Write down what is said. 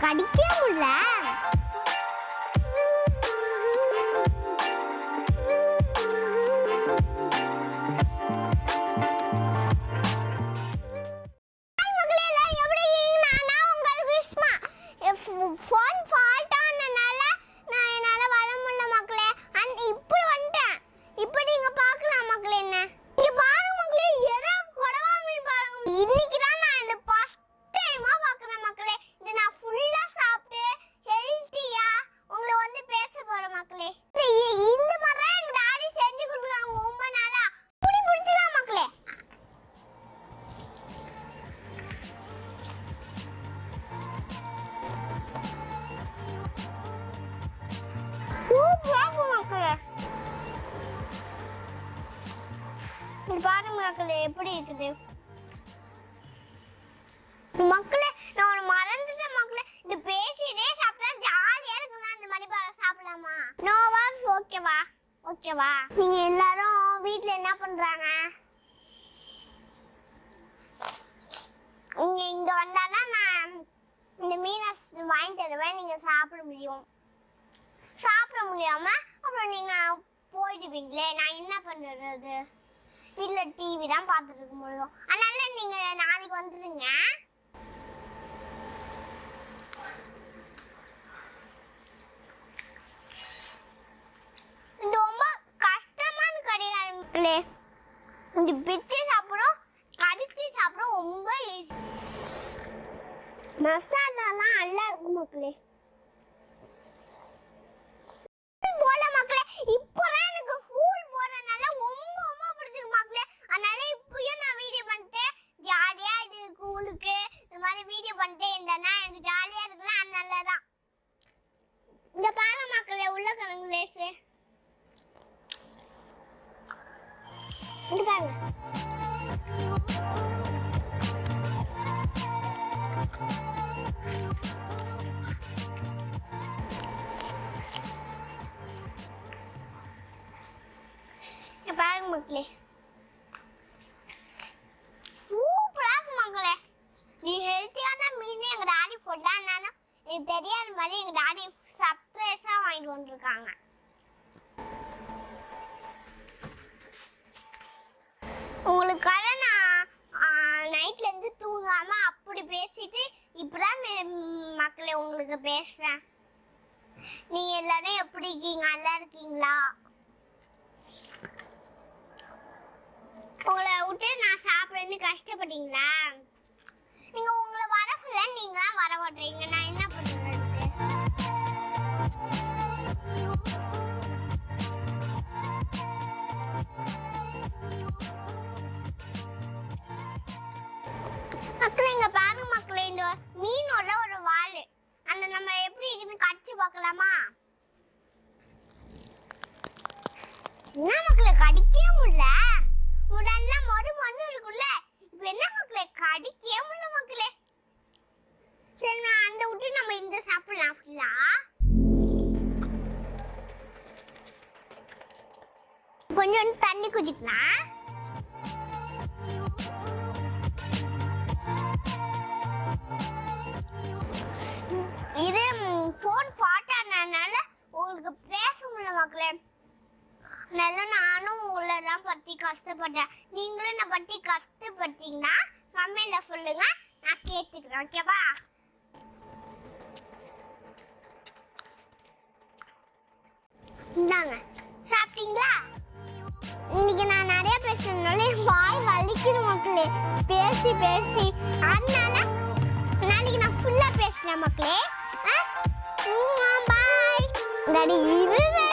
கடிக்கவே முடியல. Phone fault ஆனனால நான் என்னால வர முடியல மக்களே. இப்படி வந்துட்டேன். இப்போ நீங்க பார்க்கலாம் மக்களே. என்ன இங்க பாருங்க மக்களே, எரா கொடவா மீன் பாருங்க. இன்னைக்கு தான் நான் இந்த ஃபர்ஸ்ட் டைமா பார்க்கறேன் மக்களே. இது நான் ஃபுல்லா சாப்பிட்டு ஹெல்தியா உங்களை வந்து பேச போறேன் மக்களே. இந்த மாதிரி எங்க டாடி செஞ்சு கொடுத்தாங்க ரொம்ப நாளா. புடி புடிச்சலாம் மக்களே. பாருங்க மக்களே எப்படி இருக்குது மக்களே. நான் ஒரு மறந்துட்டேன் மக்களே. இந்த பேசிட்டே சாப்பிட்டா ஜாலியா இருக்குமா? இந்த மாதிரி சாப்பிடலாமா? நோவா? ஓகேவா? ஓகேவா? நீங்க எல்லாரும் வீட்ல என்ன பண்றாங்க? இங்க வந்தாதான் நான் இந்த மீனை வாங்கி தருவேன். நீங்க சாப்பிட முடியும். சாப்பிட முடியாம அப்புறம் நீங்க போயிடுவீங்களே. நான் என்ன பண்றது? வீட்ல டிவி தான் பார்த்துட்டு இருக்க முடியும். அதனால நீங்க நாளைக்கு வந்துடுங்க. இது ரொம்ப கஷ்டமான கிடையாது மக்களே. இந்த பிச்சு சாப்பிடும் கடிச்சு சாப்பிடும் ரொம்ப ஈஸி. மசாலாலாம் நல்லா இருக்கும் மக்களே. போல மக்களே, இப்போதான் எனக்கு ஸ்கூல் போறதுனால ரொம்ப ரொம்ப பிடிச்சிருக்கு மக்களே. அதனால இப்பயும் நான் வீடியோ பண்ணிட்டு ஜாலியா இது ஸ்கூலுக்கு இந்த மாதிரி வீடியோ பண்ணிட்டே இருந்தேன்னா எனக்கு ஜாலியா இருக்கலாம். அதனால தான் இந்த பாருங்க மக்களே, உருளைக்கிழங்கு லேசு இங்க பாருங்க. பாருங்க மக்களே, சூப்பரா இருக்கு மக்களே. நீ ஹெல்த்தியான மீன் எங்க டாடி போட்டான்னு எனக்கு தெரியாத மாதிரி எங்க டாடி சர்ப்ரைஸா வாங்கிட்டு வந்துருக்காங்க. உங்களுக்காக நான் நைட்ல இருந்து தூங்காம அப்படி பேசிட்டு இப்பதான் மக்களே உங்களுக்கு பேசுறேன். நீங்க எல்லாரும் எப்படி இருக்கீங்க? நல்லா இருக்கீங்களா? உங்களை விட்டு நான் சாப்பிடுன்னு கஷ்டப்பட்டீங்களா? நீங்க உங்களை வர சொல்ல நீங்களா வர மாட்டீங்க. நான் என்ன பண்றது? மக்களே இங்க பாருங்க மக்களே, இந்த மீனோட ஒரு வால் அந்த நம்ம எப்படி இருக்குன்னு கடிச்சு பார்க்கலாமா? என்ன மக்களே கடிக்கவே முடியல. உடல்ல மொறு இருக்குல்ல, இப்போ என்ன மக்களே கடிக்கவே முடியல மக்களே. சரி நான் அந்த விட்டு நம்ம இந்த சாப்பிடலாம் ஃபுல்லா. கொஞ்சம் தண்ணி குடிக்கலாம். இது ஃபோன் ஃபால்ட்டானனால உங்களுக்கு பேச முடியல மக்களே. நல்லா நானும் உங்களை தான் பற்றி கஷ்டப்பட்டேன். நீங்களும் என்னை பற்றி கஷ்டப்பட்டீங்கன்னா கமெண்ட்ல சொல்லுங்க, நான் கேட்டுக்கிறேன். ஓகேவா? இந்தாங்க சாப்பிட்டீங்களா? இன்னைக்கு நான் நிறைய பேசுறதுனால வாய் வலிக்கிற மக்களே பேசி பேசி. அதனால நாளைக்கு நான் ஃபுல்லா பேசுறேன் மக்களே. Bye daddy. இது